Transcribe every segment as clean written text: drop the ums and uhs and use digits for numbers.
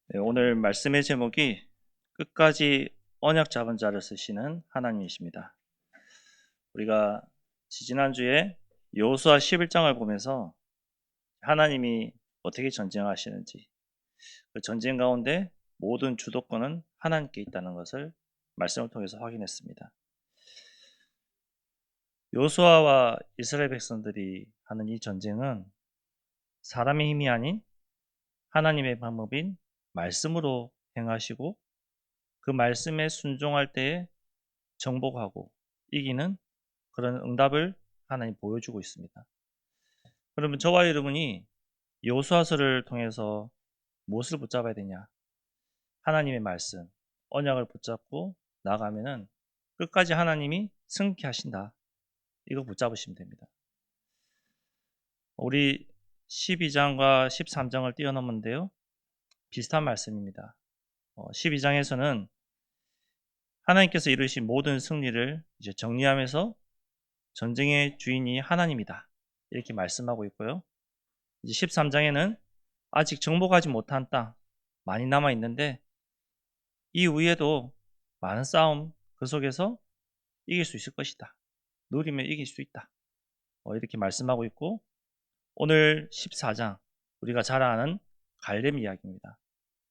네, 오늘 말씀의 제목이 끝까지 언약 잡은 자를 쓰시는 하나님이십니다. 우리가 지난주에 여호수아 11장을 보면서 하나님이 어떻게 전쟁하시는지, 그 전쟁 가운데 모든 주도권은 하나님께 있다는 것을 말씀을 통해서 확인했습니다. 여호수아와 이스라엘 백성들이 하는 이 전쟁은 사람의 힘이 아닌 하나님의 방법인 말씀으로 행하시고, 그 말씀에 순종할 때에 정복하고 이기는 그런 응답을 하나님 보여주고 있습니다. 그러면 저와 여러분이 여호수아서를 통해서 무엇을 붙잡아야 되냐? 하나님의 말씀, 언약을 붙잡고 나가면은 끝까지 하나님이 승리케 하신다. 이거 붙잡으시면 됩니다. 우리 12장과 13장을 뛰어넘는데요. 비슷한 말씀입니다. 12장에서는 하나님께서 이루신 모든 승리를 이제 정리하면서 전쟁의 주인이 하나님이다. 이렇게 말씀하고 있고요. 이제 13장에는 아직 정복하지 못한 땅 많이 남아 있는데 이 위에도 많은 싸움 그 속에서 이길 수 있을 것이다. 누리면 이길 수 있다. 이렇게 말씀하고 있고, 오늘 14장 우리가 잘 아는 갈렙 이야기입니다.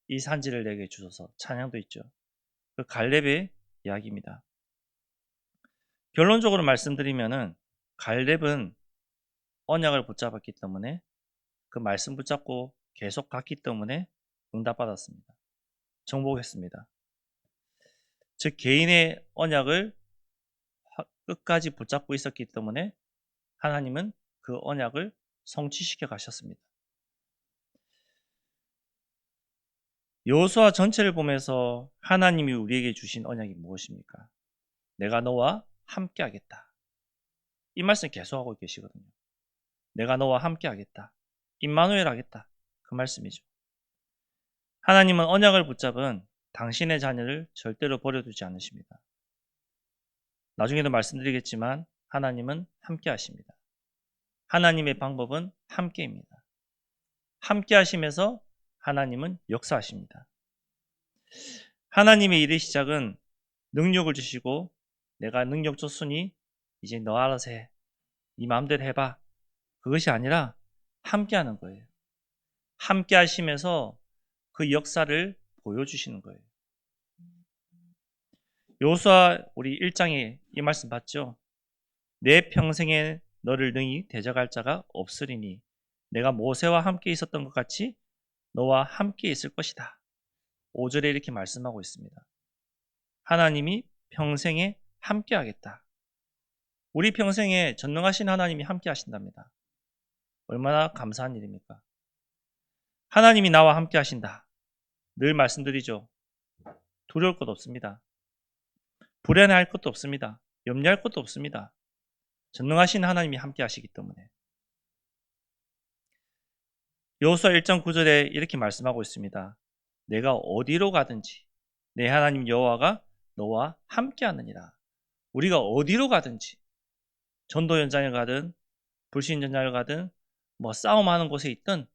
이 산지를 내게 주소서, 찬양도 있죠. 그 갈렙의 이야기입니다. 결론적으로 말씀드리면은 갈렙은 언약을 붙잡았기 때문에, 그 말씀 붙잡고 계속 갔기 때문에 응답받았습니다. 정복했습니다. 즉 개인의 언약을 끝까지 붙잡고 있었기 때문에 하나님은 그 언약을 성취시켜 가셨습니다. 여호수아 전체를 보면서 하나님이 우리에게 주신 언약이 무엇입니까? 내가 너와 함께 하겠다. 이 말씀 계속하고 계시거든요. 내가 너와 함께 하겠다. 임마누엘 하겠다. 그 말씀이죠. 하나님은 언약을 붙잡은 당신의 자녀를 절대로 버려두지 않으십니다. 나중에도 말씀드리겠지만 하나님은 함께 하십니다. 하나님의 방법은 함께입니다. 함께 하시면서 하나님은 역사하십니다. 하나님의 일의 시작은 능력을 주시고 내가 능력 줬으니 이제 너 알아서 해. 네 마음대로 해봐. 그것이 아니라 함께 하는 거예요. 함께 하시면서 그 역사를 보여주시는 거예요. 여호수아 우리 1장에 이 말씀 봤죠? 내 평생에 너를 능히 대적할 자가 없으리니 내가 모세와 함께 있었던 것 같이 너와 함께 있을 것이다. 5절에 이렇게 말씀하고 있습니다. 하나님이 평생에 함께 하겠다. 우리 평생에 전능하신 하나님이 함께 하신답니다. 얼마나 감사한 일입니까? 하나님이 나와 함께 하신다. 늘 말씀드리죠. 두려울 것 없습니다. 불안해할 것도 없습니다. 염려할 것도 없습니다. 전능하신 하나님이 함께 하시기 때문에. 여호수아 1장 9절에 이렇게 말씀하고 있습니다. 내가 어디로 가든지 내 하나님 여호와가 너와 함께 하느니라. 우리가 어디로 가든지 전도 현장에 가든 불신 현장을 가든 싸움하는 곳에 있든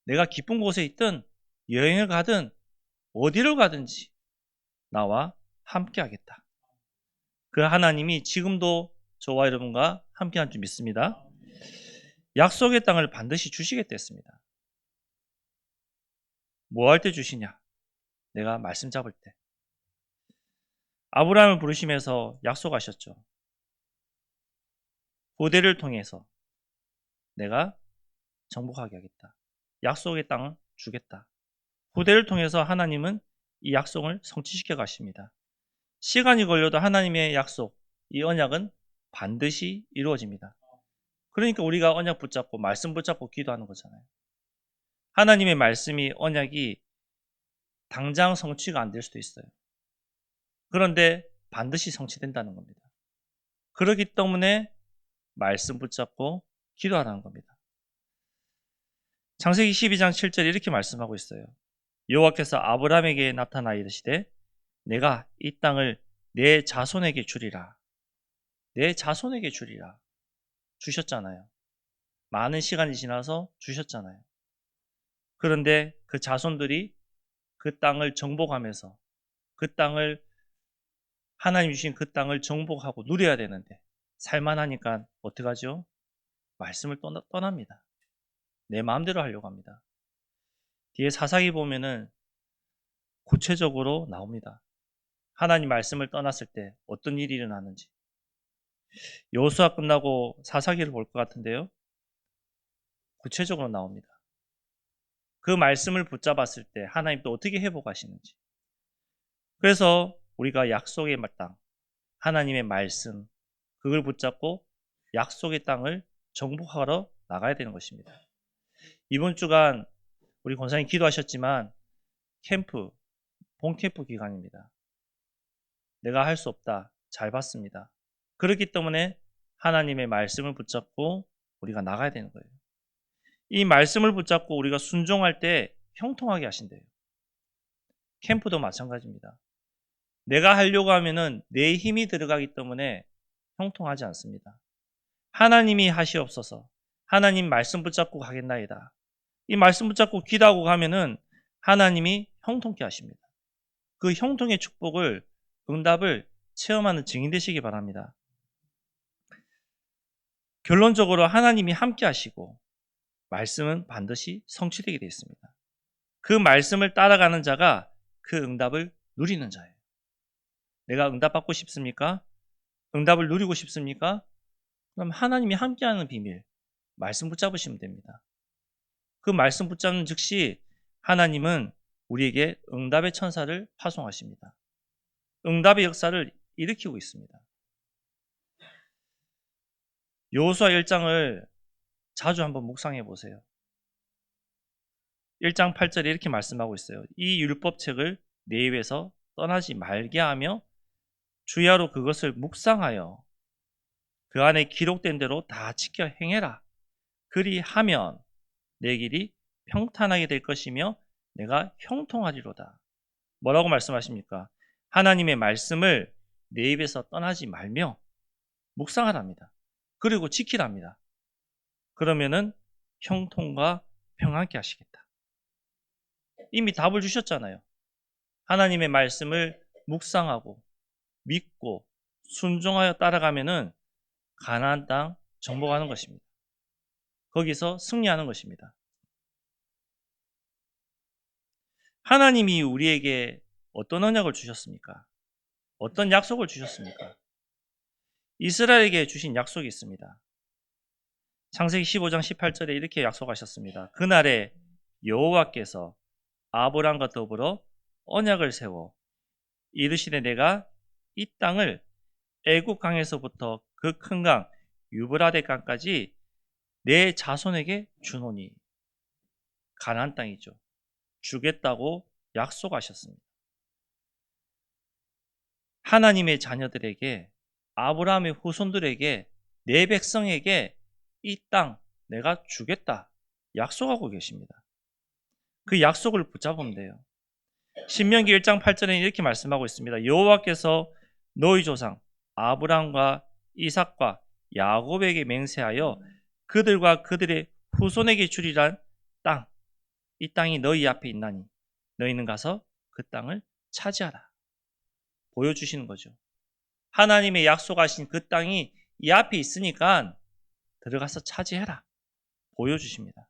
내가 기쁜 곳에 있든 여행을 가든 어디로 가든지 나와 함께 하겠다. 그 하나님이 지금도 저와 여러분과 함께 한 줄 믿습니다. 약속의 땅을 반드시 주시겠다 했습니다. 뭐 할 때 주시냐? 내가 말씀 잡을 때. 아브라함을 부르시면서 약속하셨죠. 후대를 통해서 내가 정복하게 하겠다. 약속의 땅을 주겠다. 후대를 통해서 하나님은 이 약속을 성취시켜 가십니다. 시간이 걸려도 하나님의 약속, 이 언약은 반드시 이루어집니다. 그러니까 우리가 언약 붙잡고 말씀 붙잡고 기도하는 거잖아요. 하나님의 말씀이 언약이 당장 성취가 안 될 수도 있어요. 그런데 반드시 성취된다는 겁니다. 그렇기 때문에 말씀 붙잡고 기도하라는 겁니다. 창세기 12장 7절에 이렇게 말씀하고 있어요. 여호와께서 아브라함에게 나타나 이르시되 내가 이 땅을 내 자손에게 주리라. 내 자손에게 주리라. 주셨잖아요. 많은 시간이 지나서 주셨잖아요. 그런데 그 자손들이 그 땅을 정복하면서 그 땅을 하나님 주신 그 땅을 정복하고 누려야 되는데 살만하니까 어떡하죠? 말씀을 떠납니다. 내 마음대로 하려고 합니다. 뒤에 사사기 보면은 구체적으로 나옵니다. 하나님 말씀을 떠났을 때 어떤 일이 일어나는지. 여호수아 끝나고 사사기를 볼 것 같은데요. 구체적으로 나옵니다. 그 말씀을 붙잡았을 때 하나님 또 어떻게 회복하시는지. 그래서 우리가 약속의 땅, 하나님의 말씀, 그걸 붙잡고 약속의 땅을 정복하러 나가야 되는 것입니다. 이번 주간 우리 권사님 기도하셨지만 봄캠프 기간입니다. 내가 할 수 없다. 잘 봤습니다. 그렇기 때문에 하나님의 말씀을 붙잡고 우리가 나가야 되는 거예요. 이 말씀을 붙잡고 우리가 순종할 때 형통하게 하신대요. 캠프도 마찬가지입니다. 내가 하려고 하면은 내 힘이 들어가기 때문에 형통하지 않습니다. 하나님이 하시옵소서. 하나님 말씀 붙잡고 가겠나이다. 이 말씀 붙잡고 기도하고 가면은 하나님이 형통케 하십니다. 그 형통의 축복을, 응답을 체험하는 증인 되시기 바랍니다. 결론적으로 하나님이 함께 하시고 말씀은 반드시 성취되게 되어 있습니다. 그 말씀을 따라가는 자가 그 응답을 누리는 자예요. 내가 응답받고 싶습니까? 응답을 누리고 싶습니까? 그럼 하나님이 함께하는 비밀, 말씀 붙잡으시면 됩니다. 그 말씀 붙잡는 즉시 하나님은 우리에게 응답의 천사를 파송하십니다. 응답의 역사를 일으키고 있습니다. 여호수아 1장을 자주 한번 묵상해 보세요. 1장 8절에 이렇게 말씀하고 있어요. 이 율법책을 내 입에서 떠나지 말게 하며 주야로 그것을 묵상하여 그 안에 기록된 대로 다 지켜 행해라. 그리하면 내 길이 평탄하게 될 것이며 내가 형통하리로다. 뭐라고 말씀하십니까? 하나님의 말씀을 내 입에서 떠나지 말며 묵상하랍니다. 그리고 지키랍니다. 그러면은 형통과 평안케 하시겠다. 이미 답을 주셨잖아요. 하나님의 말씀을 묵상하고 믿고 순종하여 따라가면은 가나안 땅 정복하는 것입니다. 거기서 승리하는 것입니다. 하나님이 우리에게 어떤 언약을 주셨습니까? 어떤 약속을 주셨습니까? 이스라엘에게 주신 약속이 있습니다. 창세기 15장 18절에 이렇게 약속하셨습니다. 그날에 여호와께서 아브람과 더불어 언약을 세워 이르시되 내가 이 땅을 애굽 강에서부터 그 큰 강 유브라데 강까지 내 자손에게 주노니. 가나안 땅이죠. 주겠다고 약속하셨습니다. 하나님의 자녀들에게, 아브라함의 후손들에게, 내 백성에게 이 땅 내가 주겠다 약속하고 계십니다. 그 약속을 붙잡으면 돼요. 신명기 1장 8절에 이렇게 말씀하고 있습니다. 여호와께서 너희 조상 아브라함과 이삭과 야곱에게 맹세하여 그들과 그들의 후손에게 주리란 땅, 이 땅이 너희 앞에 있나니 너희는 가서 그 땅을 차지하라. 보여주시는 거죠. 하나님의 약속하신 그 땅이 이 앞에 있으니까 들어가서 차지해라. 보여주십니다.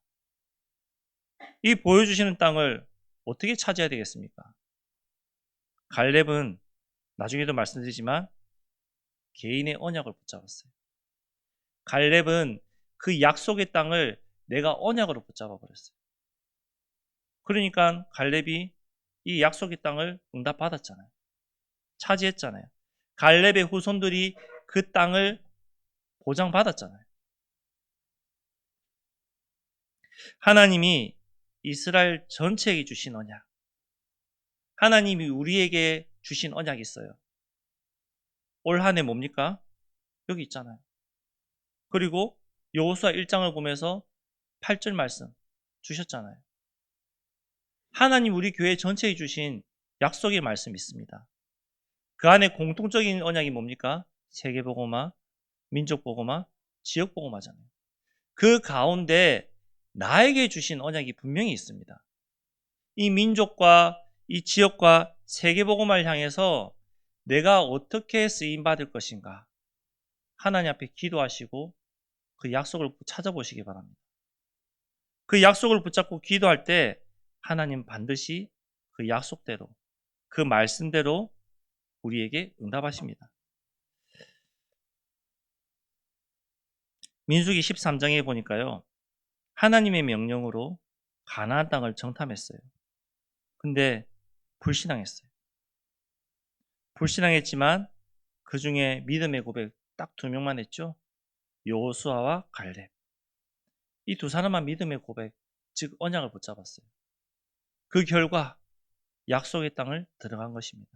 이 보여주시는 땅을 어떻게 차지해야 되겠습니까? 갈렙은 나중에도 말씀드리지만 개인의 언약을 붙잡았어요. 갈렙은 그 약속의 땅을 내가 언약으로 붙잡아 버렸어요. 그러니까 갈렙이 이 약속의 땅을 응답받았잖아요. 차지했잖아요. 갈렙의 후손들이 그 땅을 보장받았잖아요. 하나님이 이스라엘 전체에게 주신 언약, 하나님이 우리에게 주신 언약이 있어요. 올 한 해 뭡니까? 여기 있잖아요. 그리고 여호수아 1장을 보면서 8절 말씀 주셨잖아요. 하나님 우리 교회 전체에 주신 약속의 말씀이 있습니다. 그 안에 공통적인 언약이 뭡니까? 세계복음화, 민족복음화, 지역복음화잖아요. 그 가운데 나에게 주신 언약이 분명히 있습니다. 이 민족과 이 지역과 세계복음을 향해서 내가 어떻게 쓰임받을 것인가 하나님 앞에 기도하시고 그 약속을 찾아보시기 바랍니다. 그 약속을 붙잡고 기도할 때 하나님 반드시 그 약속대로 그 말씀대로 우리에게 응답하십니다. 민수기 13장에 보니까요. 하나님의 명령으로 가나안 땅을 정탐했어요. 근데 불신앙했어요. 불신앙했지만 그 중에 믿음의 고백 딱 2명만 했죠. 여호수아와 갈렙. 이 2사람만 믿음의 고백, 즉 언약을 붙잡았어요. 그 결과 약속의 땅을 들어간 것입니다.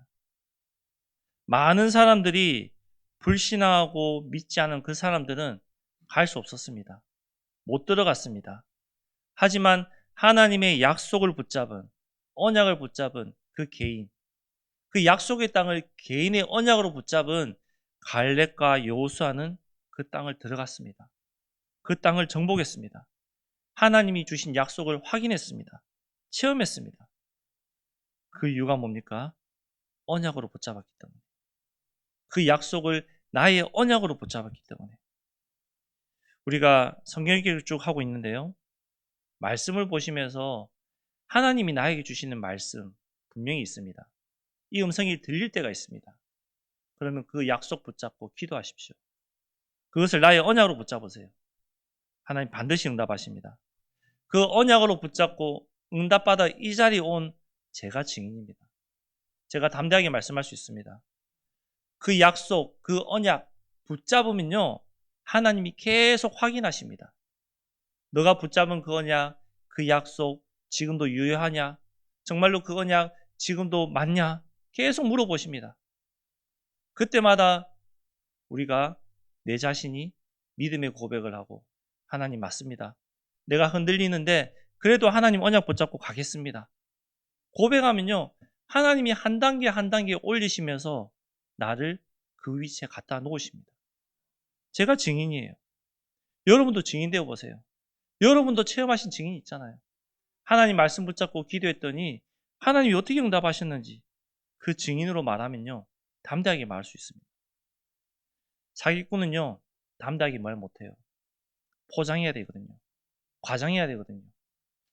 많은 사람들이 불신앙하고 믿지 않은 그 사람들은 갈 수 없었습니다. 못 들어갔습니다. 하지만 하나님의 약속을 붙잡은, 언약을 붙잡은 그 개인, 그 약속의 땅을 개인의 언약으로 붙잡은 갈렙과 여호수아는 그 땅을 들어갔습니다. 그 땅을 정복했습니다. 하나님이 주신 약속을 확인했습니다. 체험했습니다. 그 이유가 뭡니까? 언약으로 붙잡았기 때문에. 그 약속을 나의 언약으로 붙잡았기 때문에. 우리가 성경 읽기를 쭉 하고 있는데요. 말씀을 보시면서 하나님이 나에게 주시는 말씀 분명히 있습니다. 이 음성이 들릴 때가 있습니다. 그러면 그 약속 붙잡고 기도하십시오. 그것을 나의 언약으로 붙잡으세요. 하나님 반드시 응답하십니다. 그 언약으로 붙잡고 응답받아 이 자리에 온 제가 증인입니다. 제가 담대하게 말씀할 수 있습니다. 그 약속, 그 언약 붙잡으면요. 하나님이 계속 확인하십니다. 너가 붙잡은 그 언약, 그 약속 지금도 유효하냐? 정말로 그 언약 지금도 맞냐? 계속 물어보십니다. 그때마다 우리가 내 자신이 믿음의 고백을 하고 하나님 맞습니다. 내가 흔들리는데 그래도 하나님 언약 붙잡고 가겠습니다. 고백하면요. 하나님이 한 단계 한 단계 올리시면서 나를 그 위치에 갖다 놓으십니다. 제가 증인이에요. 여러분도 증인 되어 보세요. 여러분도 체험하신 증인이 있잖아요. 하나님 말씀 붙잡고 기도했더니 하나님이 어떻게 응답하셨는지 그 증인으로 말하면요. 담대하게 말할 수 있습니다. 사기꾼은요. 담대하게 말 못해요. 포장해야 되거든요. 과장해야 되거든요.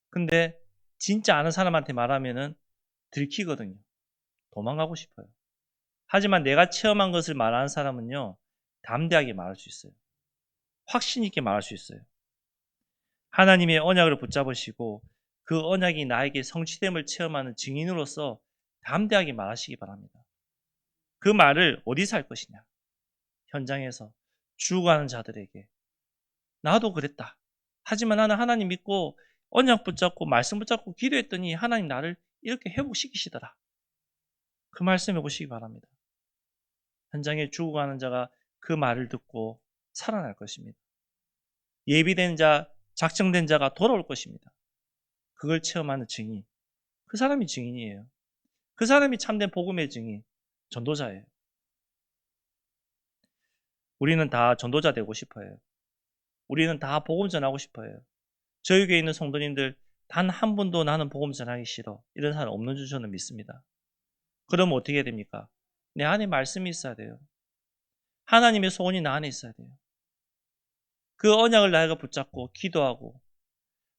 근데 진짜 아는 사람한테 말하면은 들키거든요. 도망가고 싶어요. 하지만 내가 체험한 것을 말하는 사람은요. 담대하게 말할 수 있어요. 확신 있게 말할 수 있어요. 하나님의 언약을 붙잡으시고 그 언약이 나에게 성취됨을 체험하는 증인으로서 담대하게 말하시기 바랍니다. 그 말을 어디서 할 것이냐? 현장에서 죽어가는 자들에게 나도 그랬다. 하지만 나는 하나님 믿고 언약 붙잡고 말씀 붙잡고 기도했더니 하나님 나를 이렇게 회복시키시더라. 그 말씀해 보시기 바랍니다. 현장에 죽어가는 자가 그 말을 듣고 살아날 것입니다. 예비된 자, 작정된 자가 돌아올 것입니다. 그걸 체험하는 증인. 그 사람이 증인이에요. 그 사람이 참된 복음의 증인, 전도자예요. 우리는 다 전도자 되고 싶어요. 우리는 다 복음 전하고 싶어요. 저희 교회에 있는 성도님들 단 한 분도 나는 복음 전하기 싫어. 이런 사람 없는 줄 저는 믿습니다. 그러면 어떻게 해야 됩니까? 내 안에 말씀이 있어야 돼요. 하나님의 소원이 나 안에 있어야 돼요. 그 언약을 나이가 붙잡고 기도하고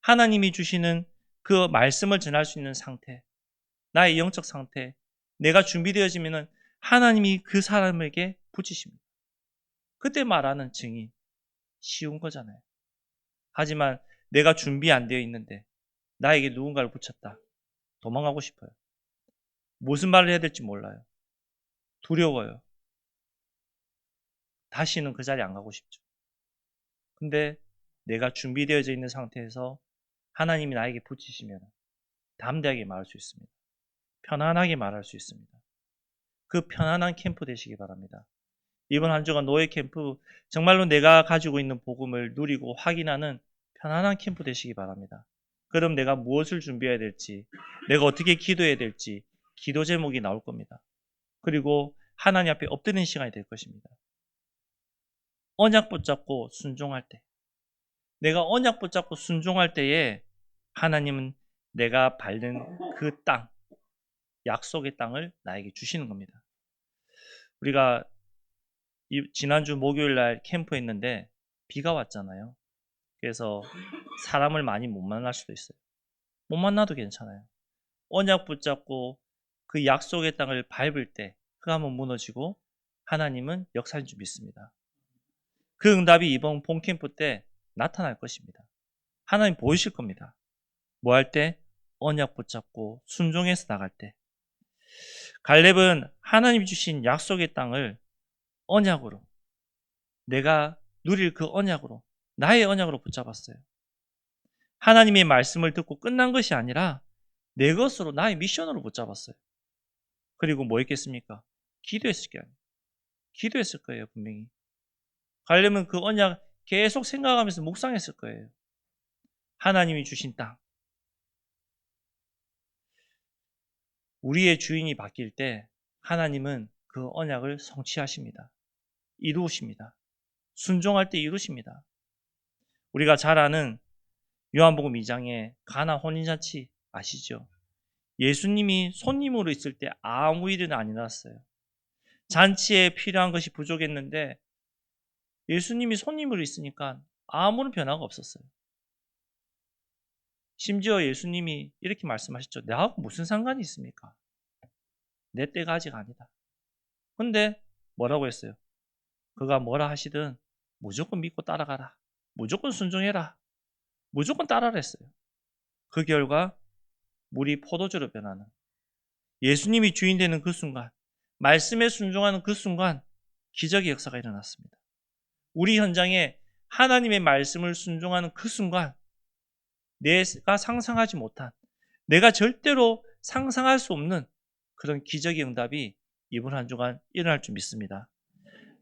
하나님이 주시는 그 말씀을 전할 수 있는 상태, 나의 영적 상태, 내가 준비되어지면 하나님이 그 사람에게 붙이십니다. 그때 말하는 증인 쉬운 거잖아요. 하지만 내가 준비 안 되어 있는데 나에게 누군가를 붙였다. 도망가고 싶어요. 무슨 말을 해야 될지 몰라요. 두려워요. 다시는 그 자리에 안 가고 싶죠. 근데 내가 준비되어져 있는 상태에서 하나님이 나에게 붙이시면 담대하게 말할 수 있습니다. 편안하게 말할 수 있습니다. 그 편안한 캠프 되시기 바랍니다. 이번 한 주간 노예 캠프, 정말로 내가 가지고 있는 복음을 누리고 확인하는 편안한 캠프 되시기 바랍니다. 그럼 내가 무엇을 준비해야 될지, 내가 어떻게 기도해야 될지 기도 제목이 나올 겁니다. 그리고 하나님 앞에 엎드리는 시간이 될 것입니다. 언약 붙잡고 순종할 때, 내가 언약 붙잡고 순종할 때에 하나님은 내가 밟는 그 땅, 약속의 땅을 나에게 주시는 겁니다. 우리가 지난주 목요일 날 캠프에 있는데 비가 왔잖아요. 그래서 사람을 많이 못 만날 수도 있어요. 못 만나도 괜찮아요. 언약 붙잡고 그 약속의 땅을 밟을 때 그 한번 무너지고 하나님은 역사인 줄 믿습니다. 그 응답이 이번 봄캠프 때 나타날 것입니다. 하나님 보이실 겁니다. 뭐 할 때? 언약 붙잡고 순종해서 나갈 때. 갈렙은 하나님이 주신 약속의 땅을 언약으로, 내가 누릴 그 언약으로, 나의 언약으로 붙잡았어요. 하나님의 말씀을 듣고 끝난 것이 아니라 내 것으로, 나의 미션으로 붙잡았어요. 그리고 뭐 했겠습니까? 기도했을 거예요, 분명히. 갈렙은 그 언약 계속 생각하면서 묵상했을 거예요. 하나님이 주신 땅. 우리의 주인이 바뀔 때 하나님은 그 언약을 성취하십니다. 이루십니다. 순종할 때 이루십니다. 우리가 잘 아는 요한복음 2장의 가나 혼인잔치 아시죠? 예수님이 손님으로 있을 때 아무 일은 안 일어났어요. 잔치에 필요한 것이 부족했는데 예수님이 손님으로 있으니까 아무런 변화가 없었어요. 심지어 예수님이 이렇게 말씀하셨죠. 나하고 무슨 상관이 있습니까? 내 때가 아직 아니다. 근데 뭐라고 했어요? 그가 뭐라 하시든 무조건 믿고 따라가라. 무조건 순종해라. 무조건 따라라 했어요. 그 결과 물이 포도주로 변하는, 예수님이 주인 되는 그 순간, 말씀에 순종하는 그 순간 기적의 역사가 일어났습니다. 우리 현장에 하나님의 말씀을 순종하는 그 순간 내가 상상하지 못한, 내가 절대로 상상할 수 없는 그런 기적의 응답이 이번 한 주간 일어날 줄 믿습니다.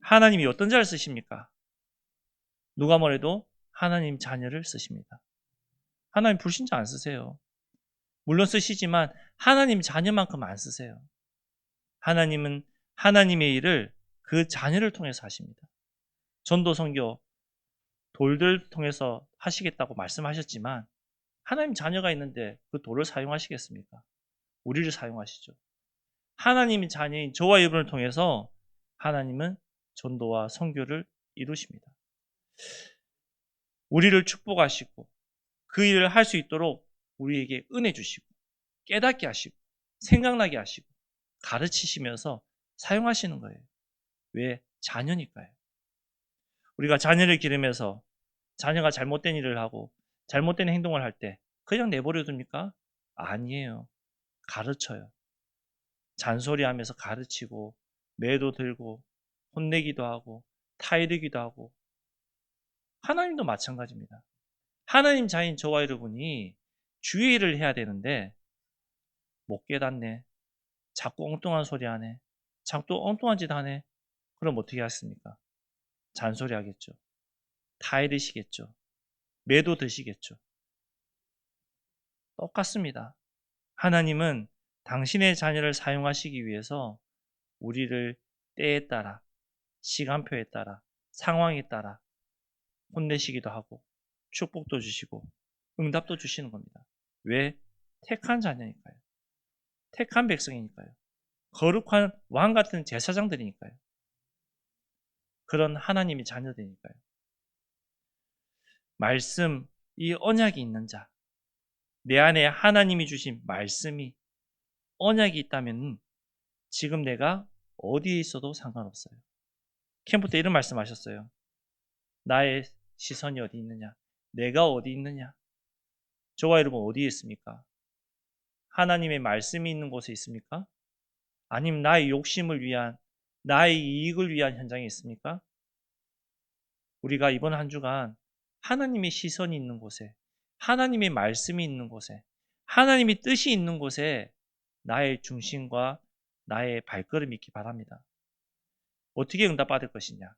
하나님이 어떤 자를 쓰십니까? 누가 뭐래도 하나님 자녀를 쓰십니다. 하나님 불신자 안 쓰세요. 물론 쓰시지만 하나님 자녀만큼 안 쓰세요. 하나님은 하나님의 일을 그 자녀를 통해서 하십니다. 전도 선교 돌들 통해서 하시겠다고 말씀하셨지만 하나님 자녀가 있는데 그 돌을 사용하시겠습니까? 우리를 사용하시죠. 하나님의 자녀인 저와 여러분을 통해서 하나님은 전도와 선교를 이루십니다. 우리를 축복하시고 그 일을 할 수 있도록 우리에게 은혜 주시고 깨닫게 하시고 생각나게 하시고 가르치시면서 사용하시는 거예요. 왜? 자녀니까요. 우리가 자녀를 기르면서 자녀가 잘못된 일을 하고 잘못된 행동을 할 때 그냥 내버려 둡니까? 아니에요. 가르쳐요. 잔소리하면서 가르치고 매도 들고 혼내기도 하고 타이르기도 하고. 하나님도 마찬가지입니다. 하나님 자인 저와 여러분이 주의 일을 해야 되는데 못 깨닫네. 자꾸 엉뚱한 소리 하네. 자꾸 엉뚱한 짓 하네. 그럼 어떻게 하십니까? 잔소리 하겠죠. 타이르시겠죠. 매도 드시겠죠. 똑같습니다. 하나님은 당신의 자녀를 사용하시기 위해서 우리를 때에 따라, 시간표에 따라, 상황에 따라 혼내시기도 하고 축복도 주시고 응답도 주시는 겁니다. 왜? 택한 자녀니까요. 택한 백성이니까요. 거룩한 왕 같은 제사장들이니까요. 그런 하나님의 자녀들이니까요. 말씀, 이 언약이 있는 자, 내 안에 하나님이 주신 말씀이, 언약이 있다면 지금 내가 어디에 있어도 상관없어요. 캠프 때 이런 말씀하셨어요. 나의 시선이 어디 있느냐? 내가 어디 있느냐? 저와 여러분 어디에 있습니까? 하나님의 말씀이 있는 곳에 있습니까? 아니면 나의 욕심을 위한, 나의 이익을 위한 현장에 있습니까? 우리가 이번 한 주간 하나님의 시선이 있는 곳에, 하나님의 말씀이 있는 곳에, 하나님의 뜻이 있는 곳에 나의 중심과 나의 발걸음이 있기 바랍니다. 어떻게 응답받을 것이냐?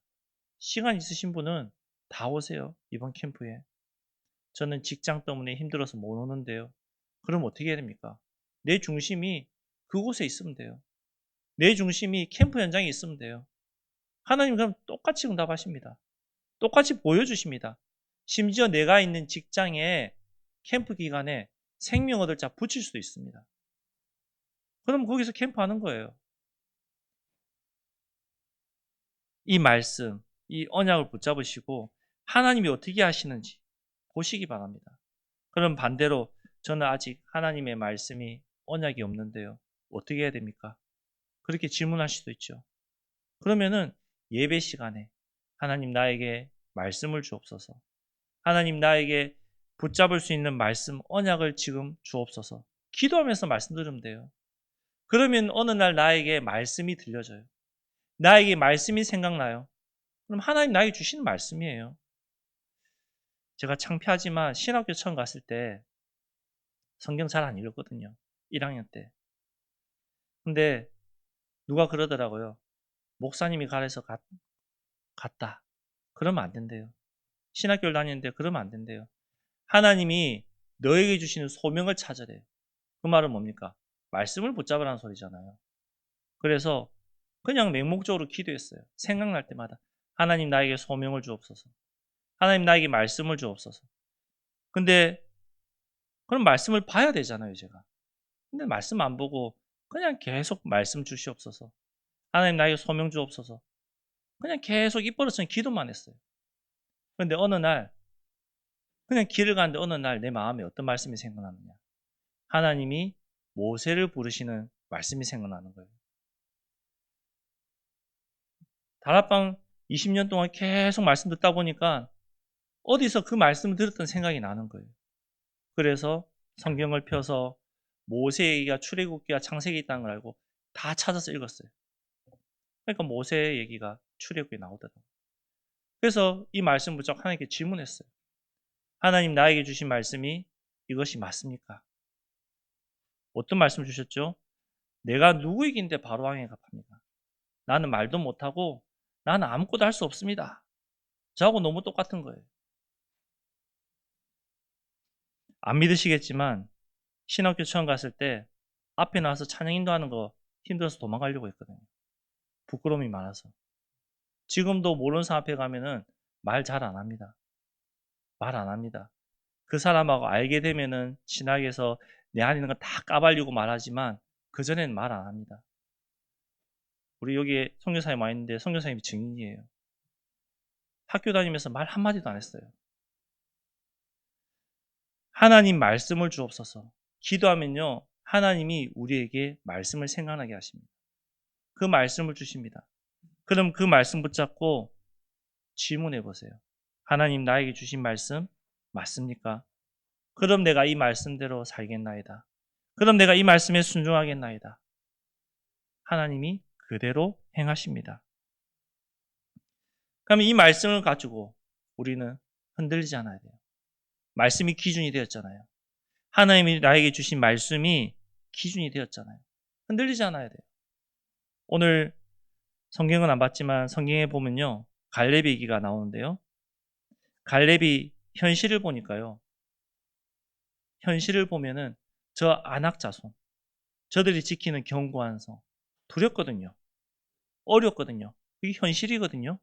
시간 있으신 분은 다 오세요. 이번 캠프에. 저는 직장 때문에 힘들어서 못 오는데요. 그럼 어떻게 해야 됩니까? 내 중심이 그곳에 있으면 돼요. 내 중심이 캠프 현장에 있으면 돼요. 하나님 그럼 똑같이 응답하십니다. 똑같이 보여주십니다. 심지어 내가 있는 직장에 캠프 기간에 생명 얻을 자 붙일 수도 있습니다. 그럼 거기서 캠프하는 거예요. 이 말씀, 이 언약을 붙잡으시고 하나님이 어떻게 하시는지 보시기 바랍니다. 그럼 반대로 저는 아직 하나님의 말씀이 언약이 없는데요. 어떻게 해야 됩니까? 그렇게 질문할 수도 있죠. 그러면은 예배 시간에 하나님 나에게 말씀을 주옵소서. 하나님 나에게 붙잡을 수 있는 말씀, 언약을 지금 주옵소서. 기도하면서 말씀 들으면 돼요. 그러면 어느 날 나에게 말씀이 들려져요. 나에게 말씀이 생각나요. 그럼 하나님 나에게 주시는 말씀이에요. 제가 창피하지만 신학교 처음 갔을 때 성경 잘 안 읽었거든요. 1학년 때. 근데 누가 그러더라고요. 목사님이 가래서 갔다. 그러면 안 된대요. 신학교를 다니는데 그러면 안 된대요. 하나님이 너에게 주시는 소명을 찾으래요. 그 말은 뭡니까? 말씀을 붙잡으라는 소리잖아요. 그래서 그냥 맹목적으로 기도했어요. 생각날 때마다 하나님 나에게 소명을 주옵소서. 하나님 나에게 말씀을 주옵소서. 근데 그럼 말씀을 봐야 되잖아요, 제가. 근데 말씀 안 보고 그냥 계속 말씀 주시옵소서. 하나님 나에게 소명 주옵소서. 그냥 계속 입 벌어서 기도만 했어요. 그런데 어느 날 그냥 길을 가는데 어느 날 내 마음에 어떤 말씀이 생각나느냐. 하나님이 모세를 부르시는 말씀이 생각나는 거예요. 다락방 20년 동안 계속 말씀 듣다 보니까 어디서 그 말씀을 들었던 생각이 나는 거예요. 그래서 성경을 펴서 모세 얘기가 출애굽기와 창세기 있다는 걸 알고 다 찾아서 읽었어요. 그러니까 모세 얘기가 출애굽기에 나오더라고요. 그래서 이 말씀 붙잡고 하나님께 질문했어요. 하나님 나에게 주신 말씀이 이것이 맞습니까? 어떤 말씀 주셨죠? 내가 누구이긴데 바로 왕에 갚합니다. 나는 말도 못하고 나는 아무것도 할 수 없습니다. 저하고 너무 똑같은 거예요. 안 믿으시겠지만 신학교 처음 갔을 때 앞에 나와서 찬양 인도하는 거 힘들어서 도망가려고 했거든요. 부끄러움이 많아서. 지금도 모르는 사람 앞에 가면은 말 잘 안 합니다. 말 안 합니다. 그 사람하고 알게 되면은 친하게 해서 내 안에 있는 거 다 까발리고 말하지만 그전에는 말 안 합니다. 우리 여기에 선교사님 와 있는데 선교사님이 증인이에요. 학교 다니면서 말 한마디도 안 했어요. 하나님 말씀을 주옵소서. 기도하면요. 하나님이 우리에게 말씀을 생각나게 하십니다. 그 말씀을 주십니다. 그럼 그 말씀 붙잡고 질문해 보세요. 하나님 나에게 주신 말씀 맞습니까? 그럼 내가 이 말씀대로 살겠나이다. 그럼 내가 이 말씀에 순종하겠나이다. 하나님이 그대로 행하십니다. 그럼 이 말씀을 가지고 우리는 흔들리지 않아야 돼요. 말씀이 기준이 되었잖아요. 하나님이 나에게 주신 말씀이 기준이 되었잖아요. 흔들리지 않아야 돼요. 오늘 성경은 안 봤지만 성경에 보면요. 갈렙의 얘기가 나오는데요. 갈렙이 현실을 보니까요. 현실을 보면은 저 안악 자손, 저들이 지키는 견고한 성, 두렵거든요. 어렵거든요. 이게 현실이거든요.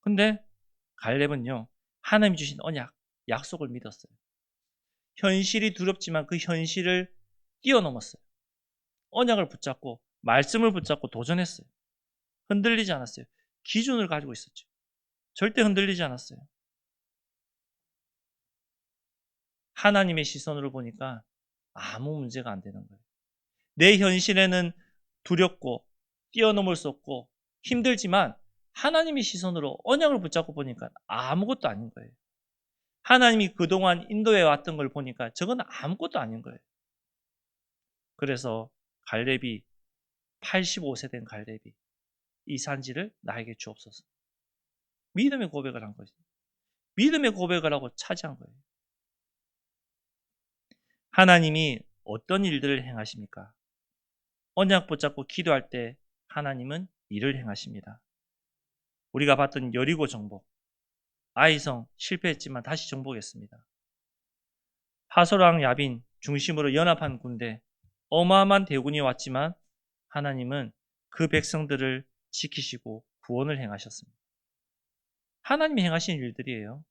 근데 갈렙은요. 하나님이 주신 언약, 약속을 믿었어요. 현실이 두렵지만 그 현실을 뛰어넘었어요. 언약을 붙잡고 말씀을 붙잡고 도전했어요. 흔들리지 않았어요. 기준을 가지고 있었죠. 절대 흔들리지 않았어요. 하나님의 시선으로 보니까 아무 문제가 안 되는 거예요. 내 현실에는 두렵고 뛰어넘을 수 없고 힘들지만 하나님의 시선으로 언약을 붙잡고 보니까 아무것도 아닌 거예요. 하나님이 그동안 인도해 왔던 걸 보니까 저건 아무것도 아닌 거예요. 그래서 갈렙이 85세 된 갈렙이 이 산지를 나에게 주옵소서. 믿음의 고백을 한 거죠. 믿음의 고백을 하고 차지한 거예요. 하나님이 어떤 일들을 행하십니까? 언약 붙잡고 기도할 때 하나님은 일을 행하십니다. 우리가 봤던 여리고 정복, 아이성 실패했지만 다시 정복했습니다. 하소랑 야빈 중심으로 연합한 군대, 어마어마한 대군이 왔지만 하나님은 그 백성들을 지키시고 구원을 행하셨습니다. 하나님이 행하신 일들이에요.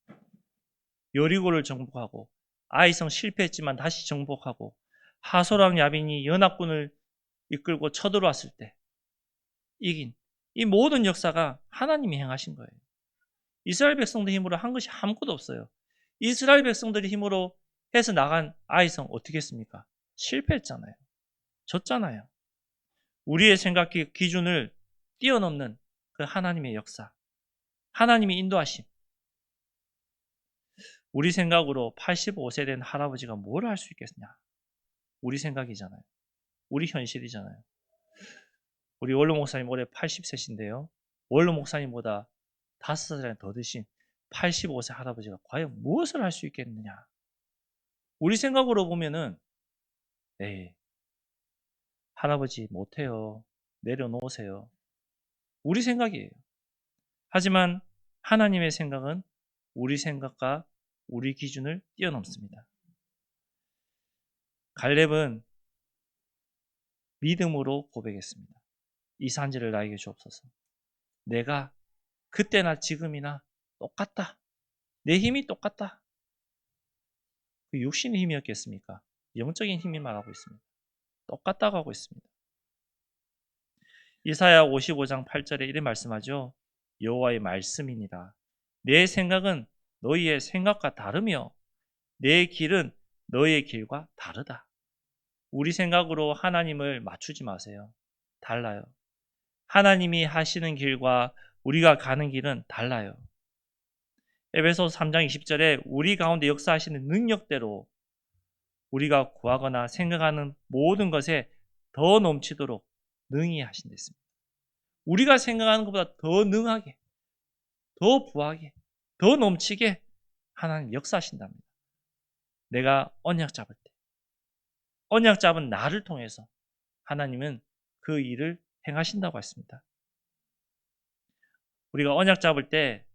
여리고를 정복하고 아이성 실패했지만 다시 정복하고 하소랑 야빈이 연합군을 이끌고 쳐들어왔을 때 이긴 이 모든 역사가 하나님이 행하신 거예요. 이스라엘 백성들 힘으로 한 것이 아무것도 없어요. 이스라엘 백성들의 힘으로 해서 나간 아이성 어떻게 했습니까? 실패했잖아요. 졌잖아요. 우리의 생각 기준을 뛰어넘는 그 하나님의 역사, 하나님의 인도하심. 우리 생각으로 85세 된 할아버지가 뭘 할 수 있겠냐? 우리 생각이잖아요. 우리 현실이잖아요. 우리 원로 목사님 올해 80세신데요. 원로 목사님보다 5살이나 더 드신 85세 할아버지가 과연 무엇을 할 수 있겠느냐? 우리 생각으로 보면은 네, 할아버지 못해요. 내려놓으세요. 우리 생각이에요. 하지만 하나님의 생각은 우리 생각과 우리 기준을 뛰어넘습니다. 갈렙은 믿음으로 고백했습니다. 이 산지를 나에게 주옵소서. 내가 그때나 지금이나 똑같다. 내 힘이 똑같다. 그 육신의 힘이었겠습니까? 영적인 힘이 말하고 있습니다. 똑같다고 하고 있습니다. 이사야 55장 8절에 이렇게 말씀하죠. 여호와의 말씀이니라. 내 생각은 너희의 생각과 다르며 내 길은 너희의 길과 다르다. 우리 생각으로 하나님을 맞추지 마세요. 달라요. 하나님이 하시는 길과 우리가 가는 길은 달라요. 에베소서 3장 20절에 우리 가운데 역사하시는 능력대로 우리가 구하거나 생각하는 모든 것에 더 넘치도록 능히 하신댔습니다. 우리가 생각하는 것보다 더 능하게, 더 부하게, 더 넘치게 하나님 역사하신답니다. 내가 언약 잡을 때, 언약 잡은 나를 통해서 하나님은 그 일을 행하신다고 했습니다. 우리가 언약 잡을 때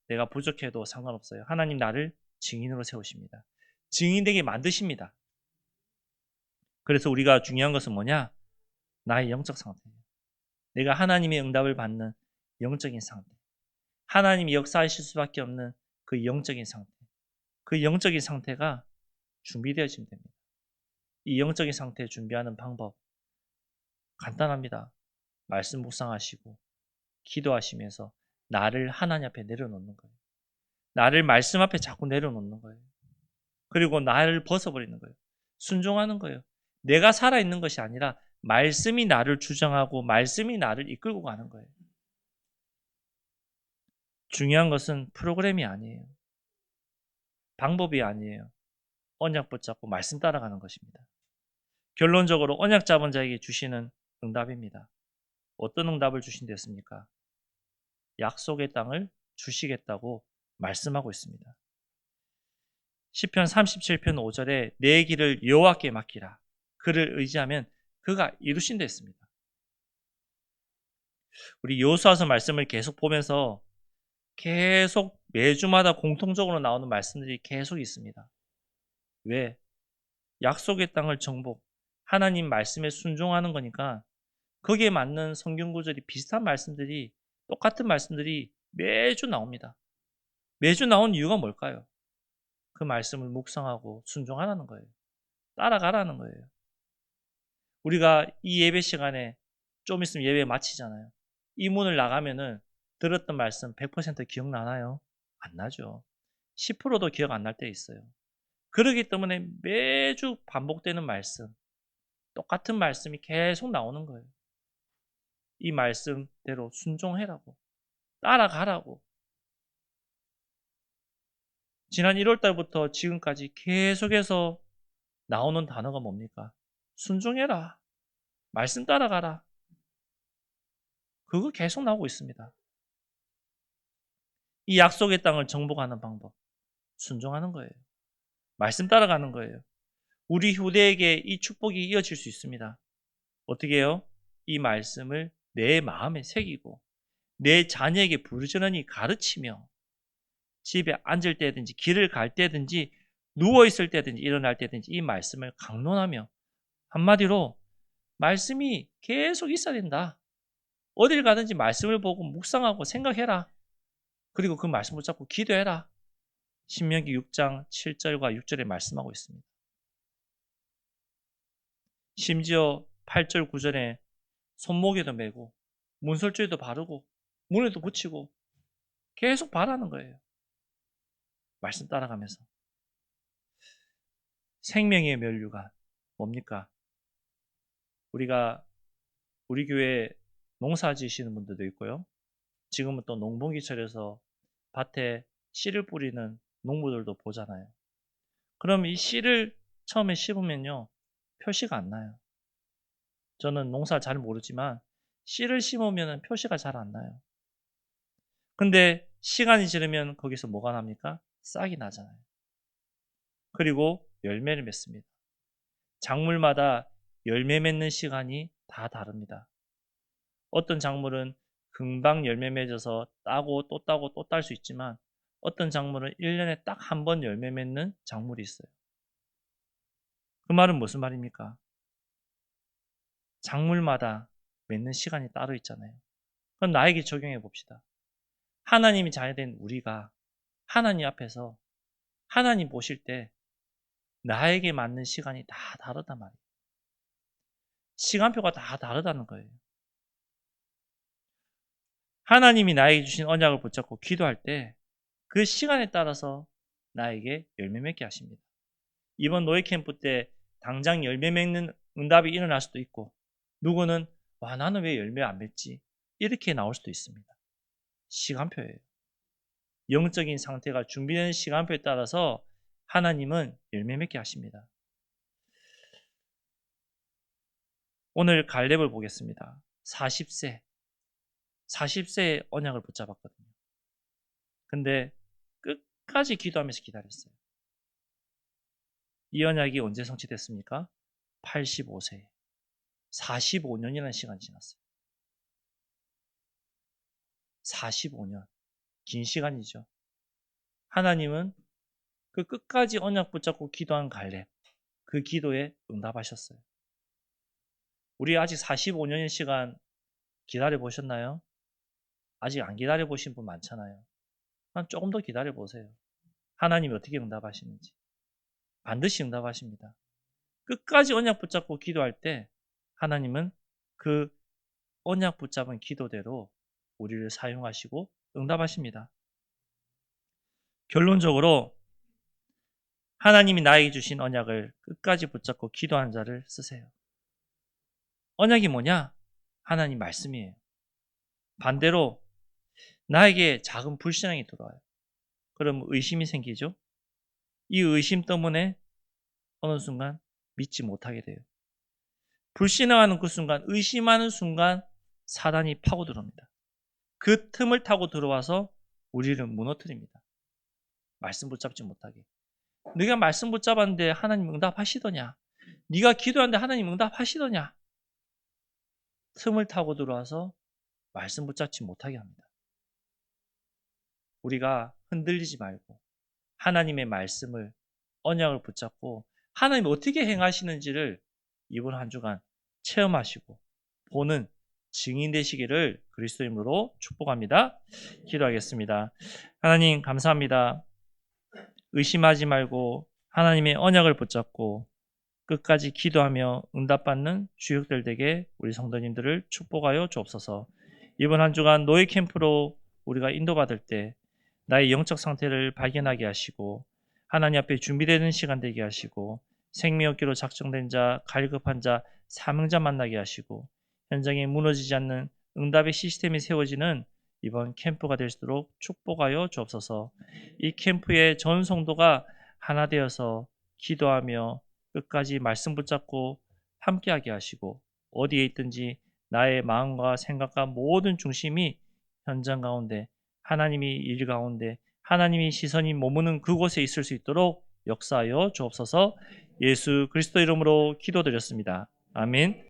내가 부족해도 상관없어요. 하나님 나를 증인으로 세우십니다. 증인되게 만드십니다. 그래서 우리가 중요한 것은 뭐냐? 나의 영적 상태예요. 내가 하나님의 응답을 받는 영적인 상태. 하나님이 역사하실 수밖에 없는 그 영적인 상태. 그 영적인 상태가 준비되어지면 됩니다. 이 영적인 상태 준비하는 방법 간단합니다. 말씀 묵상하시고 기도하시면서 나를 하나님 앞에 내려놓는 거예요. 나를 말씀 앞에 자꾸 내려놓는 거예요. 그리고 나를 벗어버리는 거예요. 순종하는 거예요. 내가 살아있는 것이 아니라 말씀이 나를 주장하고 말씀이 나를 이끌고 가는 거예요. 중요한 것은 프로그램이 아니에요. 방법이 아니에요. 언약 붙잡고 말씀 따라가는 것입니다. 결론적으로 언약 잡은 자에게 주시는 응답입니다. 어떤 응답을 주신댔습니까? 약속의 땅을 주시겠다고 말씀하고 있습니다. 시편 37편 5절에 내 길을 여호와께 맡기라. 그를 의지하면 그가 이루신다 했습니다. 우리 여호수아서 말씀을 계속 보면서 계속 매주마다 공통적으로 나오는 말씀들이 계속 있습니다. 왜? 약속의 땅을 정복, 하나님 말씀에 순종하는 거니까 거기에 맞는 성경 구절이 비슷한 말씀들이 똑같은 말씀들이 매주 나옵니다. 매주 나온 이유가 뭘까요? 그 말씀을 묵상하고 순종하라는 거예요. 따라가라는 거예요. 우리가 이 예배 시간에 좀 있으면 예배 마치잖아요. 이 문을 나가면은 들었던 말씀 100% 기억나나요? 안 나죠. 10%도 기억 안 날 때 있어요. 그렇기 때문에 매주 반복되는 말씀, 똑같은 말씀이 계속 나오는 거예요. 이 말씀대로 순종해라고, 따라가라고. 지난 1월 달부터 지금까지 계속해서 나오는 단어가 뭡니까? 순종해라. 말씀 따라가라. 그거 계속 나오고 있습니다. 이 약속의 땅을 정복하는 방법, 순종하는 거예요. 말씀 따라가는 거예요. 우리 후대에게 이 축복이 이어질 수 있습니다. 어떻게 해요? 이 말씀을 내 마음에 새기고 내 자녀에게 부지런히 가르치며 집에 앉을 때든지 길을 갈 때든지 누워있을 때든지 일어날 때든지 이 말씀을 강론하며 한마디로 말씀이 계속 있어야 된다. 어딜 가든지 말씀을 보고 묵상하고 생각해라. 그리고 그 말씀 붙잡고 기도해라. 신명기 6장 7절과 6절에 말씀하고 있습니다. 심지어 8절 9절에 손목에도 메고 문설주에도 바르고 문에도 붙이고 계속 바라는 거예요. 말씀 따라가면서. 생명의 면류관 뭡니까? 우리 교회 농사 지으시는 분들도 있고요. 지금은 또 농번기철에서 밭에 씨를 뿌리는 농부들도 보잖아요. 그럼 이 씨를 처음에 심으면요, 표시가 안 나요. 저는 농사 잘 모르지만 씨를 심으면 표시가 잘 안 나요. 근데 시간이 지르면 거기서 뭐가 납니까? 싹이 나잖아요. 그리고 열매를 맺습니다. 작물마다 열매 맺는 시간이 다 다릅니다. 어떤 작물은 금방 열매 맺어서 따고 또 따고 또 딸 수 있지만 어떤 작물은 1년에 딱 한 번 열매 맺는 작물이 있어요. 그 말은 무슨 말입니까? 작물마다 맺는 시간이 따로 있잖아요. 그럼 나에게 적용해 봅시다. 하나님이 자녀된 우리가 하나님 앞에서 하나님 보실 때 나에게 맞는 시간이 다 다르단 말이에요. 시간표가 다 다르다는 거예요. 하나님이 나에게 주신 언약을 붙잡고 기도할 때 그 시간에 따라서 나에게 열매 맺게 하십니다. 이번 노예 캠프 때 당장 열매 맺는 응답이 일어날 수도 있고 누구는 와 나는 왜 열매 안 맺지? 이렇게 나올 수도 있습니다. 시간표예요. 영적인 상태가 준비되는 시간표에 따라서 하나님은 열매 맺게 하십니다. 오늘 갈렙을 보겠습니다. 40세에 언약을 붙잡았거든요. 근데 끝까지 기도하면서 기다렸어요. 이 언약이 언제 성취됐습니까? 85세에 45년이라는 시간이 지났어요. 45년 긴 시간이죠. 하나님은 그 끝까지 언약 붙잡고 기도한 갈렙 그 기도에 응답하셨어요. 우리 아직 45년의 시간 기다려 보셨나요? 아직 안 기다려 보신 분 많잖아요. 조금 더 기다려 보세요. 하나님이 어떻게 응답하시는지. 반드시 응답하십니다. 끝까지 언약 붙잡고 기도할 때 하나님은 그 언약 붙잡은 기도대로 우리를 사용하시고 응답하십니다. 결론적으로 하나님이 나에게 주신 언약을 끝까지 붙잡고 기도한 자를 쓰세요. 언약이 뭐냐? 하나님 말씀이에요. 반대로 나에게 작은 불신앙이 들어와요. 그럼 의심이 생기죠? 이 의심 때문에 어느 순간 믿지 못하게 돼요. 불신앙하는 그 순간, 의심하는 순간 사단이 파고 들어옵니다. 그 틈을 타고 들어와서 우리를 무너뜨립니다. 말씀 붙잡지 못하게. 네가 말씀 붙잡았는데 하나님 응답하시더냐? 네가 기도하는데 하나님 응답하시더냐? 틈을 타고 들어와서 말씀 붙잡지 못하게 합니다. 우리가 흔들리지 말고 하나님의 말씀을 언약을 붙잡고 하나님이 어떻게 행하시는지를 이번 한 주간 체험하시고 보는 증인 되시기를 그리스도 이름으로 축복합니다. 기도하겠습니다. 하나님 감사합니다. 의심하지 말고 하나님의 언약을 붙잡고 끝까지 기도하며 응답받는 주역들 되게 우리 성도님들을 축복하여 주옵소서. 이번 한 주간 노예 캠프로 우리가 인도받을 때 나의 영적 상태를 발견하게 하시고 하나님 앞에 준비되는 시간 되게 하시고 생명기로 작정된 자, 갈급한 자, 사명자 만나게 하시고 현장에 무너지지 않는 응답의 시스템이 세워지는 이번 캠프가 될 수 있도록 축복하여 주옵소서. 이 캠프의 전 성도가 하나 되어서 기도하며 끝까지 말씀 붙잡고 함께하게 하시고 어디에 있든지 나의 마음과 생각과 모든 중심이 현장 가운데 하나님이 일 가운데 하나님이 시선이 머무는 그곳에 있을 수 있도록 역사하여 주옵소서. 예수 그리스도 이름으로 기도드렸습니다. 아멘.